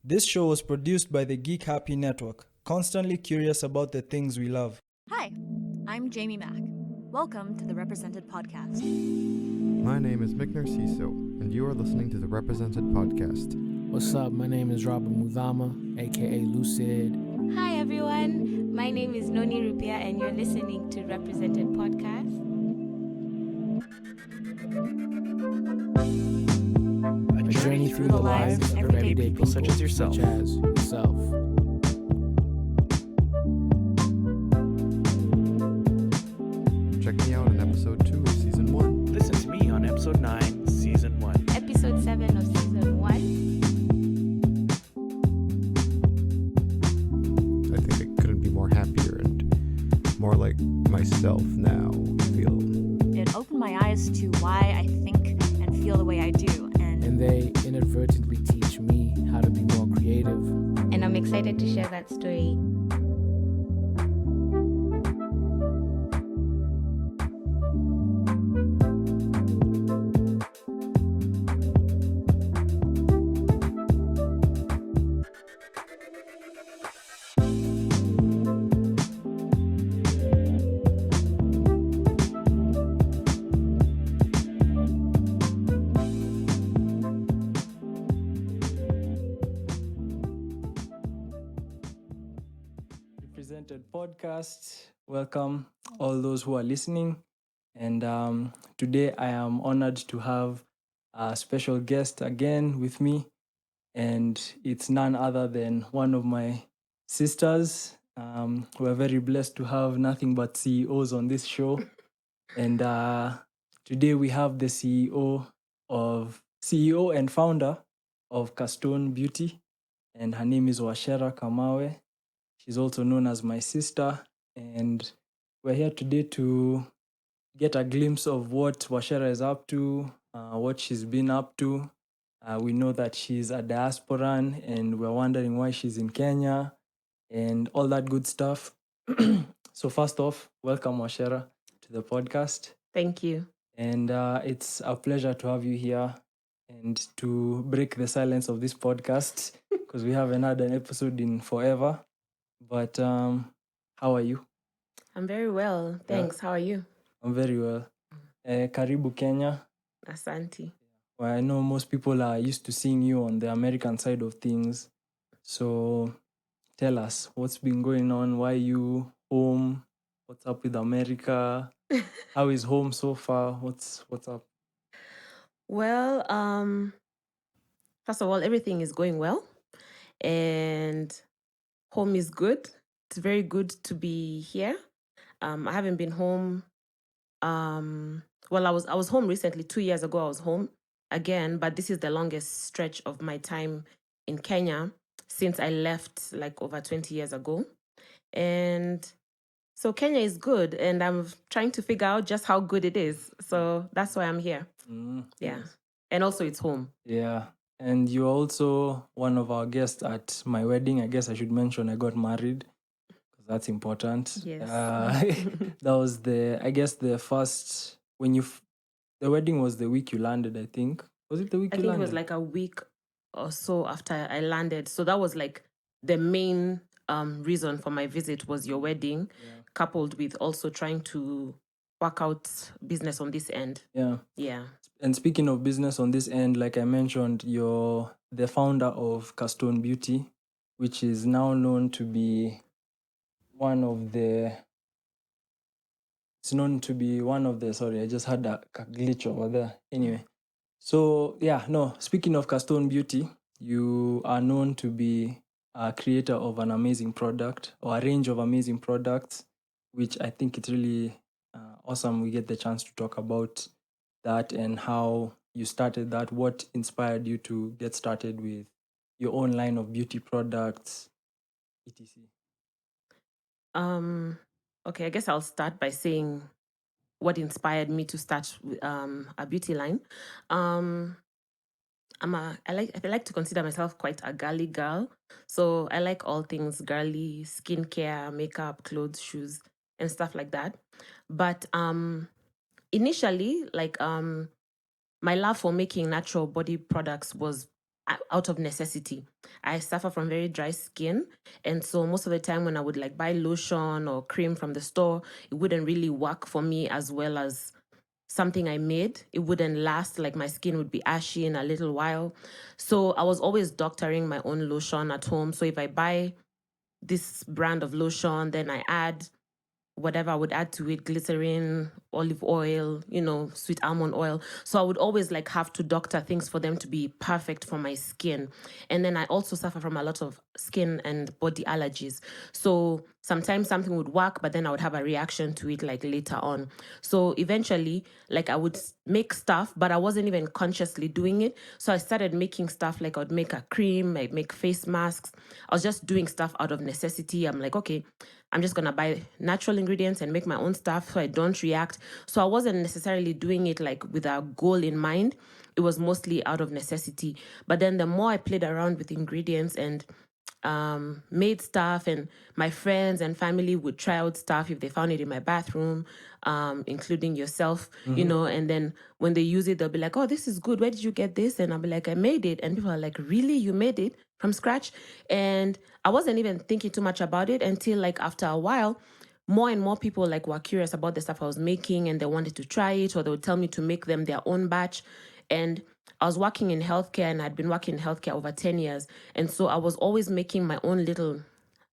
This show was produced by the Geek Happy Network, constantly curious about the things we love. Hi, I'm Jamie Mack. Welcome to the Represented Podcast. My name is Mick Narciso, and you are listening to the Represented Podcast. What's up? My name is Robert Mudhama, aka Lucid. Hi everyone, my name is Noni Rupia and you're listening to Represented Podcast. A journey through the lives of everyday people such as yourself. Check me out on episode 2 of season 1. Listen to me on episode 9, season 1. Episode 7 of season 1. I think I couldn't be more happier and more like myself now, I feel. It opened my eyes to why I think and feel the way I do. And they inadvertently teach me how to be more creative. And I'm excited to share that story. Represented Podcast. Welcome all those who are listening. And today I am honored to have a special guest again with me. And it's none other than one of my sisters. We're very blessed to have nothing but CEOs on this show. And today we have the CEO and founder of Kastone Beauty. And her name is Wacera Kamawe. She's also known as my sister. And we're here today to get a glimpse of what Wacera is up to, what she's been up to. We know that she's a diasporan and we're wondering why she's in Kenya and all that good stuff. So first off, welcome Wacera to the podcast. Thank you. And it's a pleasure to have you here and to break the silence of this podcast because we haven't had an episode in forever. But how are you? I'm very well. Thanks. How are you? I'm very well. Karibu Kenya. Asante. Well, I know most people are used to seeing you on the American side of things. So tell us, what's been going on? Why are you home? What's up with America? How is home so far? What's up? Well, first of all, everything is going well. And home is good. It's very good to be here. I haven't been home. Well, I was home recently. 2 years ago, I was home again, but this is the longest stretch of my time in Kenya since I left like over 20 years ago. And so Kenya is good, and I'm trying to figure out just how good it is. So that's why I'm here. Yeah. Yes. And also it's home. Yeah. And you're also one of our guests at my wedding. I guess I should mention I got married because that's important. Yes. That was the first, the wedding was the week you landed, I think. Was it the week I you think landed? it was like a week or so after I landed. So that was like the main reason for my visit was your wedding, coupled with also trying to work out business on this end. Yeah. Yeah. And speaking of business on this end, like I mentioned, you're the founder of Kastone Beauty, which is now known to be one of the, sorry, I just had a glitch over there. Anyway, so speaking of Kastone Beauty, you are known to be a creator of an amazing product or a range of amazing products, which I think it's really awesome. We get the chance to talk about that and how you started that, what inspired you to get started with your own line of beauty products, etc. Okay, I guess I'll start by saying what inspired me to start a beauty line. I like to consider myself quite a girly girl. So I like all things girly, skincare, makeup, clothes, shoes, and stuff like that. But initially, like my love for making natural body products was out of necessity. I suffer from very dry skin. And so most of the time when I would like buy lotion or cream from the store, it wouldn't really work for me as well as something I made. It wouldn't last, like my skin would be ashy in a little while. So I was always doctoring my own lotion at home. So if I buy this brand of lotion, then I add whatever I would add to it, glycerin, olive oil, sweet almond oil. So I would always like have to doctor things for them to be perfect for my skin. And then I also suffer from a lot of skin and body allergies. So sometimes something would work, but then I would have a reaction to it like later on. So eventually, like I would make stuff, but I wasn't even consciously doing it. So I started making stuff like I would make a cream, I'd make face masks. I was just doing stuff out of necessity. I'm like, okay, I'm just going to buy natural ingredients and make my own stuff so I don't react. So I wasn't necessarily doing it like with a goal in mind. It was mostly out of necessity. But then the more I played around with ingredients and made stuff, and my friends and family would try out stuff if they found it in my bathroom, including yourself, and then when they use it, they'll be like, oh, this is good. Where did you get this? And I'll be like, I made it. And people are like, really? You made it from scratch? And I wasn't even thinking too much about it until like after a while, more and more people like were curious about the stuff I was making and they wanted to try it, or they would tell me to make them their own batch. And I was working in healthcare, and I'd been working in healthcare over 10 years. And so I was always making my own little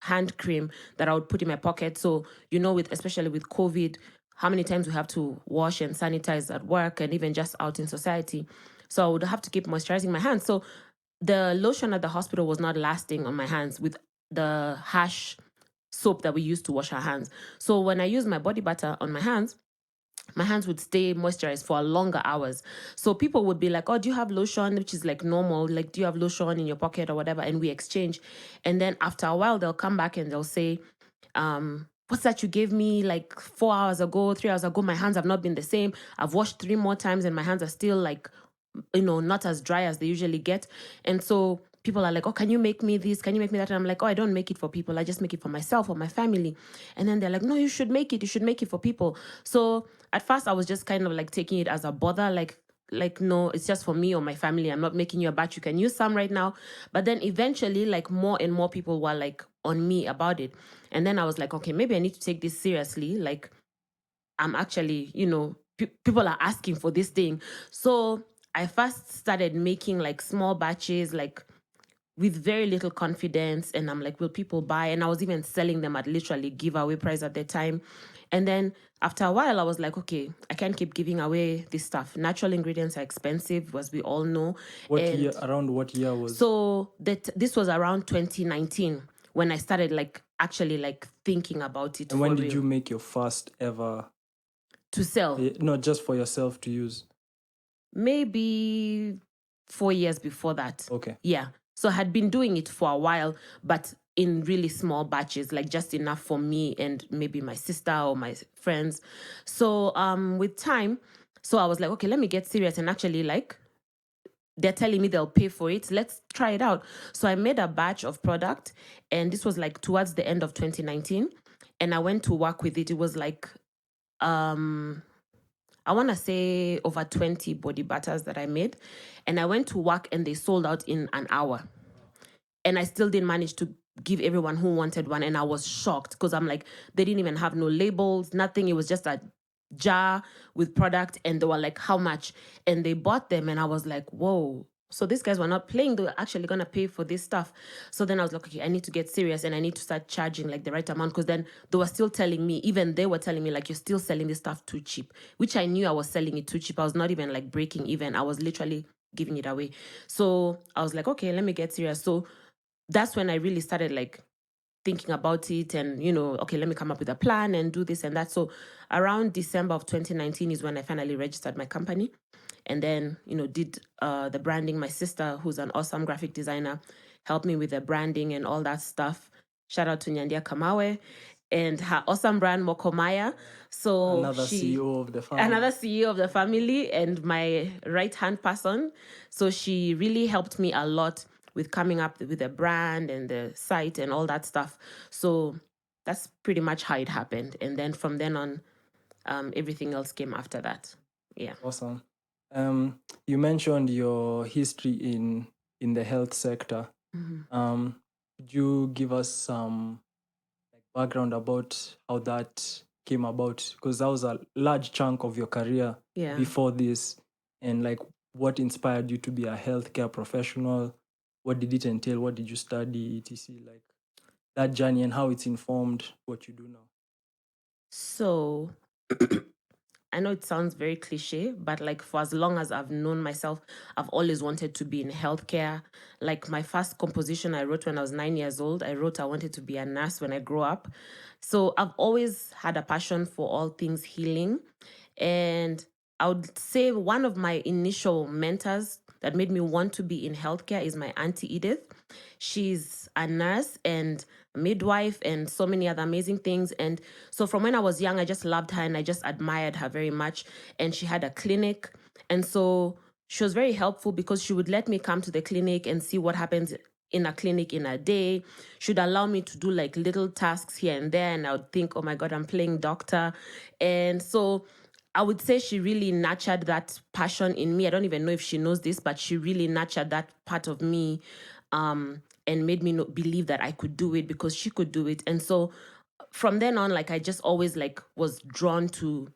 hand cream that I would put in my pocket. So, especially with COVID, how many times we have to wash and sanitize at work and even just out in society. So I would have to keep moisturizing my hands. So the lotion at the hospital was not lasting on my hands with the harsh soap that we use to wash our hands. So when I use my body butter on my hands would stay moisturized for longer hours. So people would be like, oh, do you have lotion? Which is like normal. Like, do you have lotion in your pocket or whatever? And we exchange. And then after a while, they'll come back and they'll say, what's that you gave me like 4 hours ago, 3 hours ago? My hands have not been the same. I've washed 3 more times and my hands are still like, not as dry as they usually get. And so people are like, oh, can you make me this? Can you make me that? And I'm like, oh, I don't make it for people. I just make it for myself or my family. And then they're like, no, you should make it. You should make it for people. So at first I was just kind of like taking it as a bother, like, no, it's just for me or my family. I'm not making you a batch. You can use some right now. But then eventually, like more and more people were like on me about it. And then I was like, okay, maybe I need to take this seriously. Like I'm actually, people are asking for this thing. So I first started making like small batches, like with very little confidence. And I'm like, will people buy? And I was even selling them at literally giveaway price at the time. And then after a while, I was like, okay, I can't keep giving away this stuff. Natural ingredients are expensive, as we all know. Around what year was? So this was around 2019 when I started like actually like thinking about it. And when did you make your first ever? To sell? Not just for yourself to use. Maybe 4 years before that. Okay. Yeah. So I had been doing it for a while, but in really small batches, like just enough for me and maybe my sister or my friends. So with time, so I was like, okay, let me get serious and actually like, they're telling me they'll pay for it. Let's try it out. So I made a batch of product, and this was like towards the end of 2019. And I went to work with it. It was like, I want to say over 20 body butters that I made. And I went to work and they sold out in an hour. And I still didn't manage to give everyone who wanted one. And I was shocked because I'm like, they didn't even have no labels, nothing. It was just a jar with product. And they were like, how much? And they bought them. And I was like, whoa. So these guys were not playing. They were actually going to pay for this stuff. So then I was like, okay, I need to get serious and I need to start charging like the right amount. Because then they were still telling me, even they were telling me like, you're still selling this stuff too cheap, which I knew I was selling it too cheap. I was not even like breaking even. I was literally giving it away. So I was like, okay, let me get serious. So that's when I really started like thinking about it and, okay, let me come up with a plan and do this and that. So around December of 2019 is when I finally registered my company. And then, did the branding. My sister, who's an awesome graphic designer, helped me with the branding and all that stuff. Shout out to Wacera Kamawe and her awesome brand, Mokomaya. So another CEO of the family and my right-hand person. So she really helped me a lot with coming up with the brand and the site and all that stuff. So that's pretty much how it happened. And then from then on, everything else came after that. Yeah. Awesome. You mentioned your history in in the health sector. Could you give us some background about how that came about? Because that was a large chunk of your career Yeah. before this, and like what inspired you to be a healthcare professional? What did it entail? What did you study, etc? Like that journey and how it's informed what you do now. So I know it sounds very cliche, but like for as long as I've known myself, I've always wanted to be in healthcare. Like my first composition I wrote when I was 9 years old, I wrote I wanted to be a nurse when I grow up. So I've always had a passion for all things healing. And I would say one of my initial mentors that made me want to be in healthcare is my Auntie Edith. She's a nurse and a midwife and so many other amazing things. And so from when I was young, I just loved her and I just admired her very much. And she had a clinic. And so she was very helpful because she would let me come to the clinic and see what happens in a clinic in a day. She'd allow me to do like little tasks here and there. And I would think, oh my God, I'm playing doctor. And so I would say she really nurtured that passion in me. I don't even know if she knows this, but she really nurtured that part of me and made me believe that I could do it because she could do it. And so from then on, like I just always like was drawn to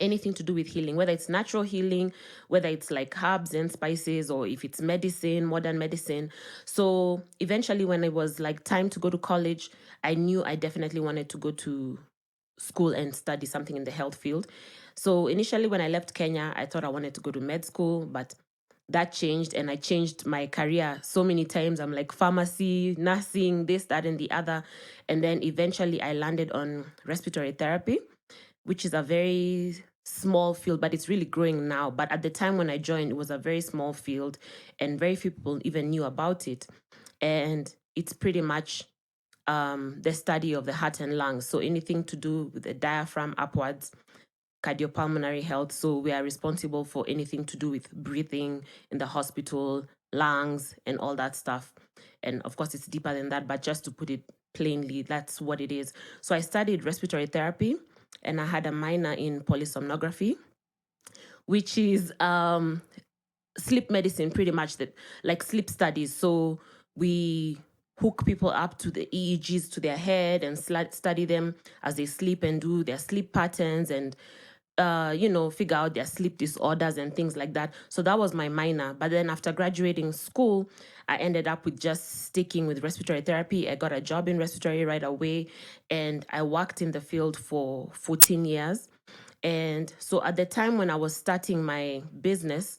anything to do with healing, whether it's natural healing, whether it's like herbs and spices, or if it's medicine, modern medicine. So eventually when it was like time to go to college, I knew I definitely wanted to go to school and study something in the health field. So initially when I left Kenya, I thought I wanted to go to med school, but that changed and I changed my career so many times. I'm like pharmacy, nursing, this, that, and the other. And then eventually I landed on respiratory therapy, which is a very small field, but it's really growing now. But at the time when I joined, it was a very small field and very few people even knew about it. And it's pretty much the study of the heart and lungs. So anything to do with the diaphragm upwards, cardiopulmonary health. So we are responsible for anything to do with breathing in the hospital, lungs, and all that stuff. And of course, it's deeper than that, but just to put it plainly, that's what it is. So I studied respiratory therapy and I had a minor in polysomnography, which is sleep medicine, pretty much, that like sleep studies. So we hook people up to the EEGs to their head and study them as they sleep and do their sleep patterns and figure out their sleep disorders and things like that. So that was my minor. But then after graduating school, I ended up with just sticking with respiratory therapy. I got a job in respiratory right away, and I worked in the field for 14 years. And so at the time when I was starting my business,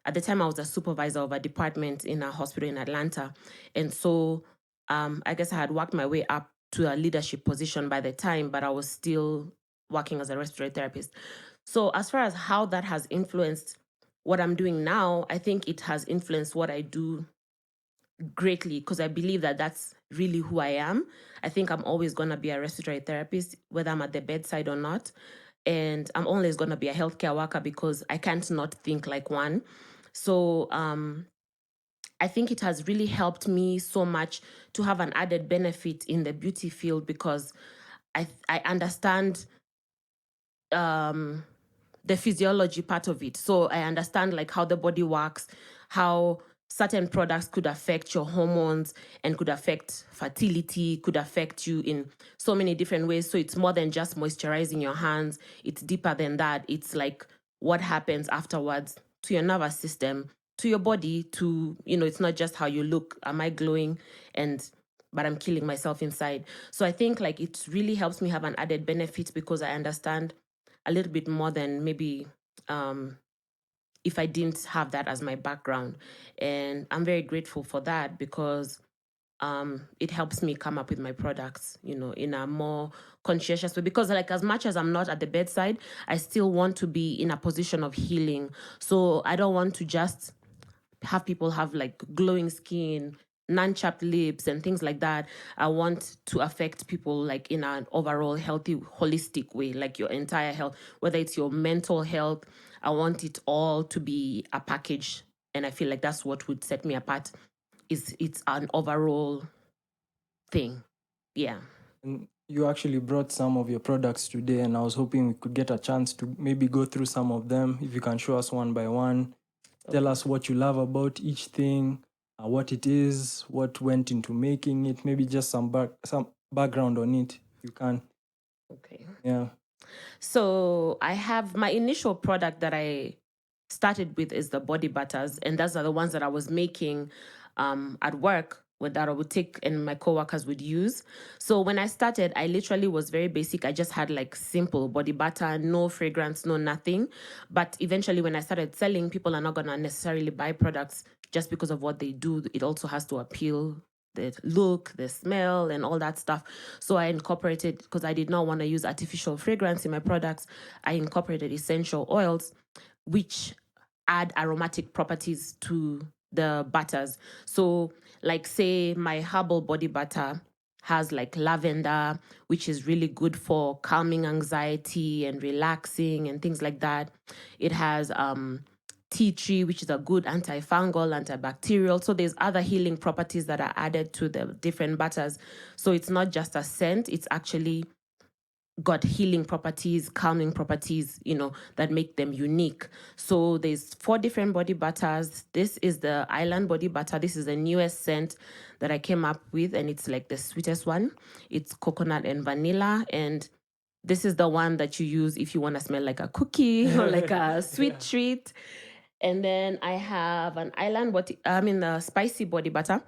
at the time I was a supervisor of a department in a hospital in Atlanta. And so I guess I had worked my way up to a leadership position by the time, but I was still working as a respiratory therapist. So as far as how that has influenced what I'm doing now, I think it has influenced what I do greatly because I believe that that's really who I am. I think I'm always going to be a respiratory therapist, whether I'm at the bedside or not. And I'm always going to be a healthcare worker because I can't not think like one. So I think it has really helped me so much to have an added benefit in the beauty field because I understand the physiology part of it. So I understand like how the body works, how certain products could affect your hormones and could affect fertility, could affect you in so many different ways. So it's more than just moisturizing your hands. It's deeper than that. It's like what happens afterwards to your nervous system, to your body, to, it's not just how you look. Am I glowing? But I'm killing myself inside. So I think like it really helps me have an added benefit because I understand a little bit more than maybe if I didn't have that as my background. And I'm very grateful for that because it helps me come up with my products, in a more conscientious way. Because like as much as I'm not at the bedside, I still want to be in a position of healing. So I don't want to just have people have like glowing skin, non-chapped lips and things like that. I want to affect people like in an overall healthy, holistic way, like your entire health, whether it's your mental health. I want it all to be a package. And I feel like that's what would set me apart is it's an overall thing. Yeah. And you actually brought some of your products today, and I was hoping we could get a chance to maybe go through some of them. If you can show us one by one, tell us what you love about each thing, what it is, what went into making it, maybe just some background on it, if you can. Okay. Yeah. So I have my initial product that I started with is the body butters, and those are the ones that I was making at work that I would take and my coworkers would use. So when I started, I literally was very basic. I just had like simple body butter, no fragrance, no nothing. But eventually when I started selling, people are not going to necessarily buy products just because of what they do. It also has to appeal the look, the smell, and all that stuff. So I incorporated, because I did not want to use artificial fragrance in my products, I incorporated essential oils, which add aromatic properties to the butters. So, like, say, my Hubble body butter has like lavender, which is really good for calming anxiety and relaxing and things like that. It has tea tree, which is a good antifungal, antibacterial. So there's other healing properties that are added to the different butters. So it's not just a scent, it's actually got healing properties, calming properties, that make them unique. So there's 4 different body butters. This is the Island body butter. This is the newest scent that I came up with, and it's like the sweetest one. It's coconut and vanilla, and this is the one that you use if you want to smell like a cookie or like a sweet treat. And then I have an the spicy body butter.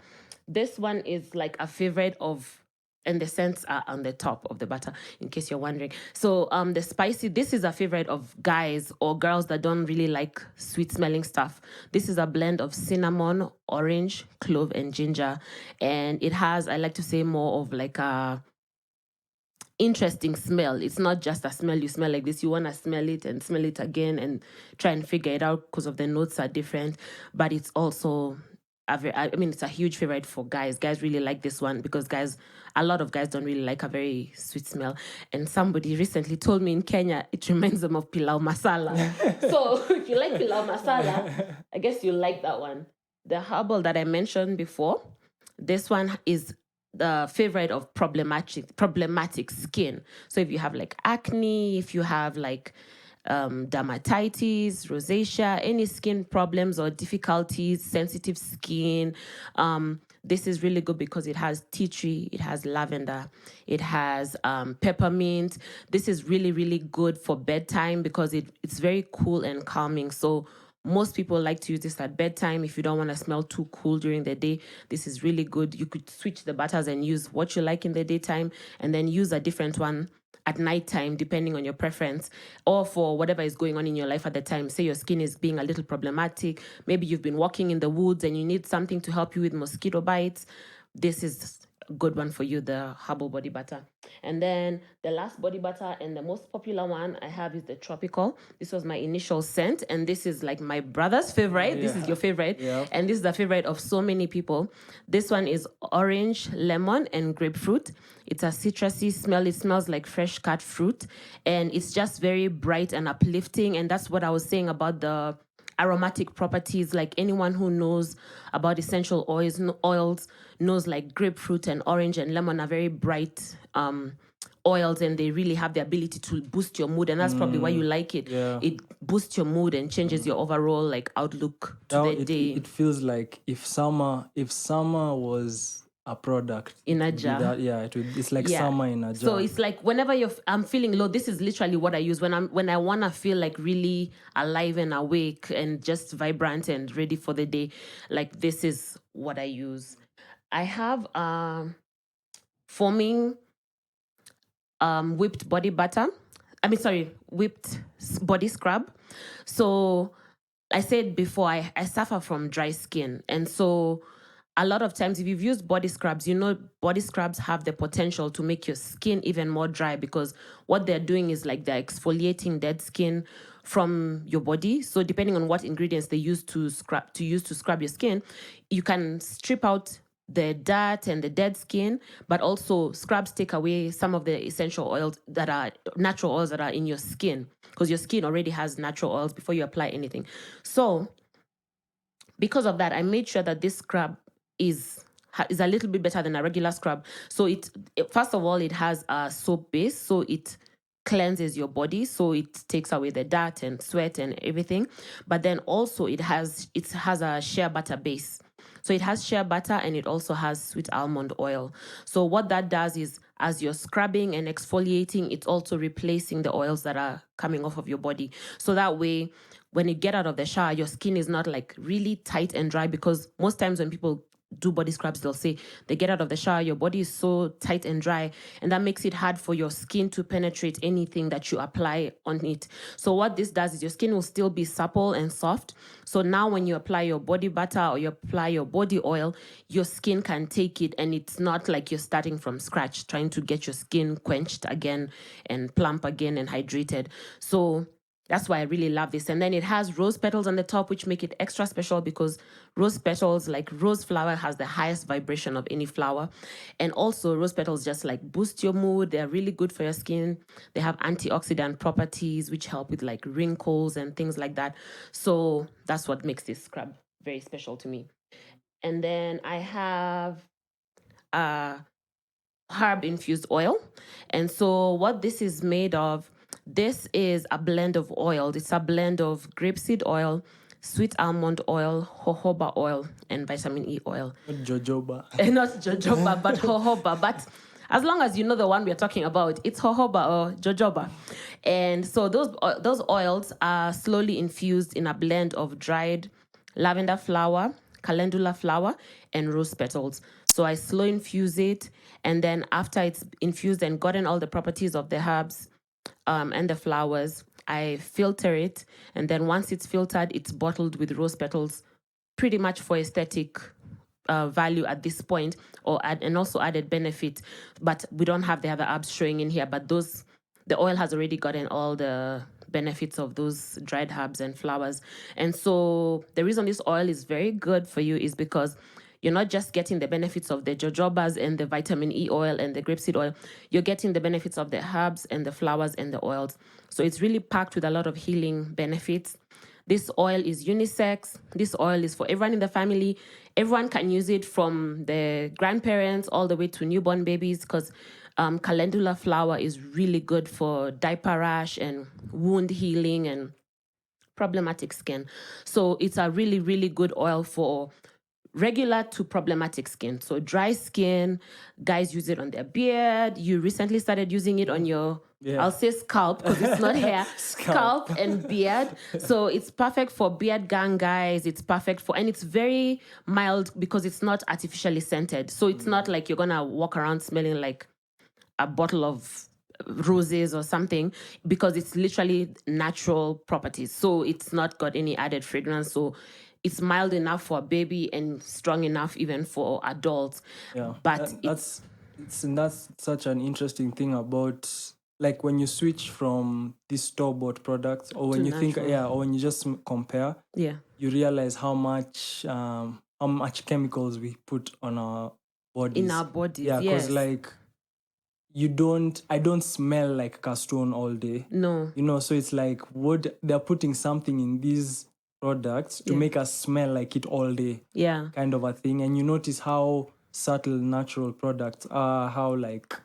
This one is like a favorite of, and the scents are on the top of the butter, in case you're wondering. So the spicy, this is a favorite of guys or girls that don't really like sweet smelling stuff. This is a blend of cinnamon, orange, clove, and ginger. And it has, I like to say, more of like a interesting smell. It's not just a smell you smell like this. You want to smell it and smell it again and try and figure it out because of the notes are different. But it's also it's a huge favorite for guys. Guys really like this one because a lot of guys don't really like a very sweet smell. And somebody recently told me in Kenya it reminds them of pilau masala. So if you like pilau masala, I guess you like that one. The herbal that I mentioned before, this one is the favorite of problematic skin. So if you have like acne, if you have like dermatitis, rosacea, any skin problems or difficulties, sensitive skin, this is really good because it has tea tree, it has lavender, it has peppermint. This is really, really good for bedtime because it's very cool and calming. So most people like to use this at bedtime. If you don't want to smell too cool during the day, this is really good. You could switch the butters and use what you like in the daytime and then use a different one at nighttime, depending on your preference, or for whatever is going on in your life at the time. Say your skin is being a little problematic. Maybe you've been walking in the woods and you need something to help you with mosquito bites. This is a good one for you, the Hubble body butter. And then the last body butter and the most popular one I have is the Tropical. This was my initial scent, and this is like my brother's favorite. This is your favorite. Yeah. And this is the favorite of so many people. This one is orange, lemon, and grapefruit. It's a citrusy smell. It smells like fresh cut fruit, and it's just very bright and uplifting. And that's what I was saying about the aromatic properties. Like anyone who knows about essential oils knows like grapefruit and orange and lemon are very bright oils, and they really have the ability to boost your mood, and that's probably why you like it. Yeah. It boosts your mood and changes your overall like outlook to the day. It feels like if summer was a product In a jar. It's like summer in a jar. So it's like whenever I'm feeling low, this is literally what I use when I want to feel like really alive and awake and just vibrant and ready for the day. Like this is what I use. I have foaming whipped body butter. Whipped body scrub. So I said before, I suffer from dry skin, and so a lot of times, if you've used body scrubs, body scrubs have the potential to make your skin even more dry because what they're doing is like they're exfoliating dead skin from your body. So depending on what ingredients they use to scrub your skin, you can strip out the dirt and the dead skin, but also scrubs take away some of the essential oils that are natural oils that are in your skin because your skin already has natural oils before you apply anything. So because of that, I made sure that this scrub is a little bit better than a regular scrub. So first of all, it has a soap base, so it cleanses your body, so it takes away the dirt and sweat and everything. But then also it has a shea butter base. So it has shea butter and it also has sweet almond oil. So what that does is, as you're scrubbing and exfoliating, it's also replacing the oils that are coming off of your body. So that way, when you get out of the shower, your skin is not like really tight and dry, because most times when people do body scrubs, they'll say they get out of the shower, your body is so tight and dry, and that makes it hard for your skin to penetrate anything that you apply on it. So what this does is your skin will still be supple and soft. So now when you apply your body butter or you apply your body oil, your skin can take it, and it's not like you're starting from scratch trying to get your skin quenched again and plump again and hydrated. So that's why I really love this. And then it has rose petals on the top, which make it extra special, because rose petals, like rose flower, has the highest vibration of any flower. And also rose petals just like boost your mood. They're really good for your skin. They have antioxidant properties, which help with like wrinkles and things like that. So that's what makes this scrub very special to me. And then I have herb infused oil. And so what this is made of, this is a blend of oil. It's a blend of grapeseed oil, sweet almond oil, jojoba oil, and vitamin E oil. Not jojoba. Not jojoba, but jojoba. But as long as you know the one we're talking about, it's jojoba or jojoba. And so those oils are slowly infused in a blend of dried lavender flower, calendula flower, and rose petals. So I slow infuse it, and then after it's infused and gotten all the properties of the herbs and the flowers, I filter it, and then once it's filtered, it's bottled with rose petals, pretty much for aesthetic value at this point, and also added benefit. But we don't have the other herbs showing in here, but the oil has already gotten all the benefits of those dried herbs and flowers. And so the reason this oil is very good for you is because you're not just getting the benefits of the jojobas and the vitamin E oil and the grapeseed oil. You're getting the benefits of the herbs and the flowers and the oils. So it's really packed with a lot of healing benefits. This oil is unisex. This oil is for everyone in the family. Everyone can use it, from the grandparents all the way to newborn babies, because calendula flower is really good for diaper rash and wound healing and problematic skin. So it's a really, really good oil for regular to problematic skin. So dry skin, guys use it on their beard. You recently started using it on your, I'll say scalp, because it's not hair, scalp and beard. So it's perfect for beard gang guys. It's perfect for, and it's very mild because it's not artificially scented. So it's not like you're gonna walk around smelling like a bottle of roses or something, because it's literally natural properties. So it's not got any added fragrance. So it's mild enough for a baby and strong enough even for adults. Yeah, but that's such an interesting thing about, like, when you switch from these store-bought products, or when you think, or when you just compare, you realize how much chemicals we put on our bodies. In our bodies, yeah, because like I don't smell like Kastone all day. No, so it's like, what they're putting something in these products to make us smell like it all day, kind of a thing. And you notice how subtle natural products are, how like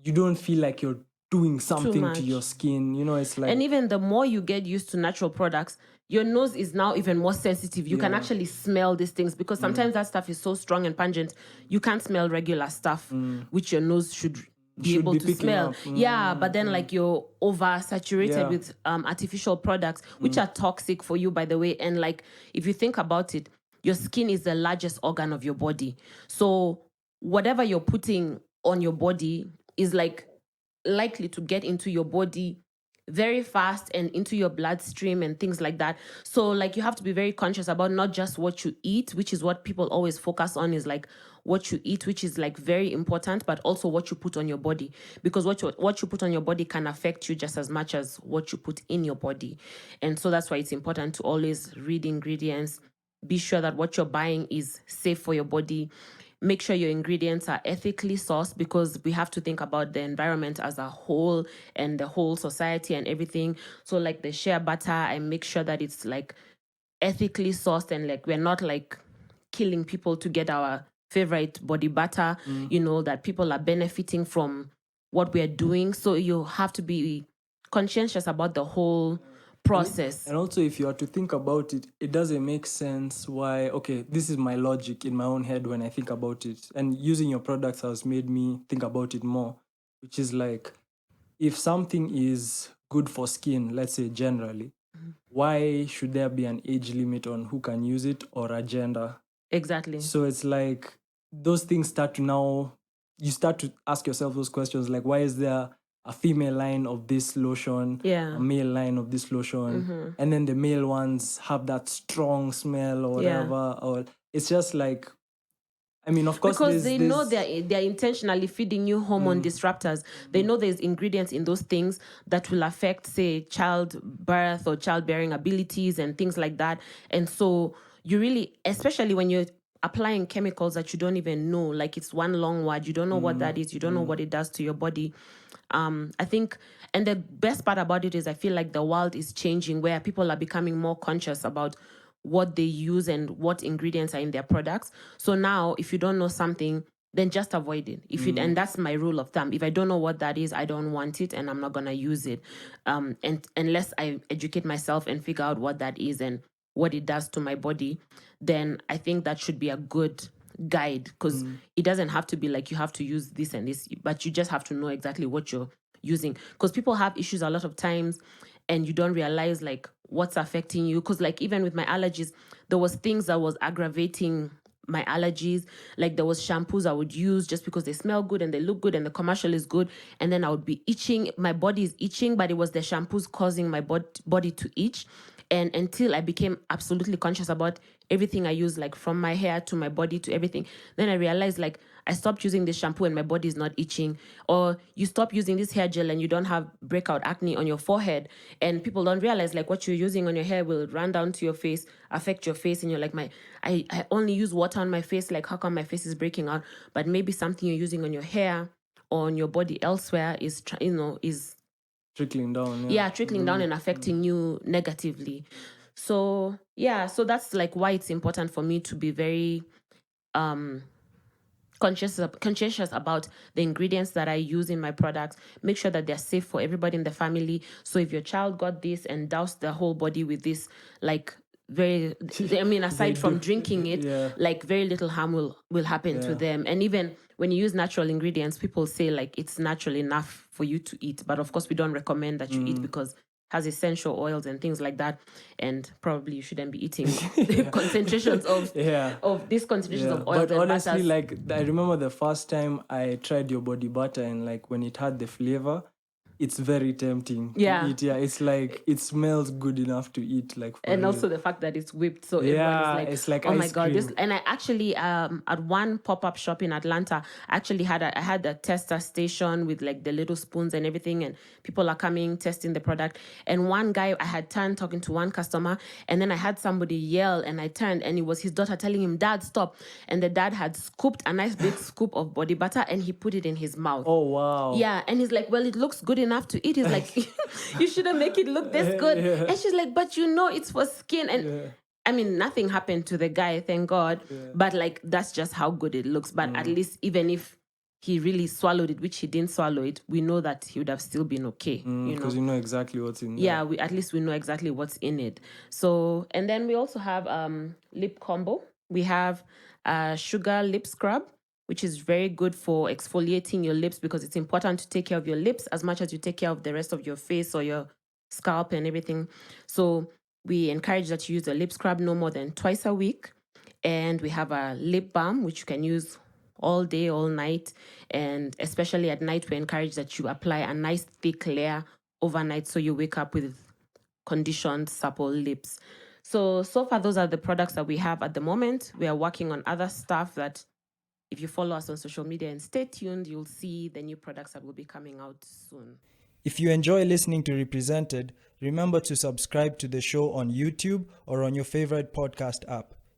you don't feel like you're doing something to your skin, it's like. And even the more you get used to natural products, your nose is now even more sensitive. You can actually smell these things, because sometimes that stuff is so strong and pungent, you can't smell regular stuff, which your nose should be able to smell. But then like you're oversaturated with artificial products, which are toxic for you, by the way. And like, if you think about it, your skin is the largest organ of your body. So whatever you're putting on your body is like likely to get into your body very fast and into your bloodstream and things like that. So like, you have to be very conscious about not just what you eat, which is what people always focus on, is like what you eat, which is like very important, but also what you put on your body, because what you put on your body can affect you just as much as what you put in your body. And so that's why it's important to always read ingredients, be sure that what you're buying is safe for your body. Make sure your ingredients are ethically sourced, because we have to think about the environment as a whole and the whole society and everything. So like the shea butter, I make sure that it's like ethically sourced, and like we're not like killing people to get our favorite body butter, that people are benefiting from what we're doing. So you have to be conscientious about the whole process. And also, if you are to think about it, it doesn't make sense why, okay, this is my logic in my own head when I think about it. And using your products has made me think about it more, which is like, if something is good for skin, let's say generally, why should there be an age limit on who can use it or a gender? Exactly. So it's like those things start to now, you start to ask yourself those questions like, why is there a female line of this lotion, Yeah. a male line of this lotion, and then the male ones have that strong smell or Yeah. whatever? Or it's just like, I mean, of course, because they know there's- they're intentionally feeding you hormone disruptors. They know there's ingredients in those things that will affect, say, childbirth or childbearing abilities and things like that. And so you really, especially when you're applying chemicals that you don't even know, like it's one long word, you don't know what that is, you don't know what it does to your body. I think, and the best part about it is I feel like the world is changing where people are becoming more conscious about what they use and what ingredients are in their products. So now if you don't know something, then just avoid it. If it, and that's my rule of thumb. If I don't know what that is, I don't want it and I'm not gonna use it. And unless I educate myself and figure out what that is and what it does to my body, then I think that should be a good guide, because it doesn't have to be like you have to use this and this, but you just have to know exactly what you're using, because people have issues a lot of times and you don't realize like what's affecting you. Because like even with my allergies, there was things that was aggravating my allergies. Like there was shampoos I would use just because they smell good and they look good and the commercial is good, and then I would be itching, my body is itching, but it was the shampoos causing my body to itch. And until I became absolutely conscious about everything I use, like from my hair to my body to everything, then I realized like I stopped using this shampoo and my body is not itching. Or you stop using this hair gel and you don't have breakout acne on your forehead. And people don't realize like what you're using on your hair will run down to your face, affect your face. And you're like, I only use water on my face. Like how come my face is breaking out? But maybe something you're using on your hair or on your body elsewhere is trickling down. trickling down and affecting you negatively. So so that's like why it's important for me to be very conscientious about the ingredients that I use in my products. Make sure that they're safe for everybody in the family. So if your child got this and doused their whole body with this, like aside from drinking it, like very little harm will happen to them. And even when you use natural ingredients, people say like it's natural enough for you to eat, but of course we don't recommend that you eat because it has essential oils and things like that, and probably you shouldn't be eating concentrations of these concentrations of oils. But honestly, butters. like I remember the first time I tried your body butter, and like when it had the flavor, it's very tempting to eat. It's like it smells good enough to eat. Like and also the fact that it's whipped, so everybody's like, it's like oh my ice god, cream. this. And I actually at one pop-up shop in Atlanta, I actually had a tester station with like the little spoons and everything, and people are coming testing the product. And one guy, I had turned talking to one customer, and then I had somebody yell, and I turned, and it was his daughter telling him, "Dad, stop!" And the dad had scooped a nice big scoop of body butter, and he put it in his mouth. Oh wow! Yeah, and he's like, "Well, it looks good enough to eat." He's like, "You shouldn't make it look this good." And she's like, "But you know, it's for skin." And I mean, nothing happened to the guy, thank God. But like, that's just how good it looks. But at least, even if he really swallowed it, which he didn't swallow it, we know that he would have still been okay. Because you know exactly what's in there. Yeah, at least we know exactly what's in it. So, and then we also have lip combo. We have sugar lip scrub, which is very good for exfoliating your lips, because it's important to take care of your lips as much as you take care of the rest of your face or your scalp and everything. So we encourage that you use a lip scrub no more than twice a week. And we have a lip balm, which you can use all day, all night. And especially at night, we encourage that you apply a nice thick layer overnight so you wake up with conditioned, supple lips. So far, those are the products that we have at the moment. We are working on other stuff that, if you follow us on social media and stay tuned, you'll see the new products that will be coming out soon. If you enjoy listening to Represented, remember to subscribe to the show on YouTube or on your favorite podcast app.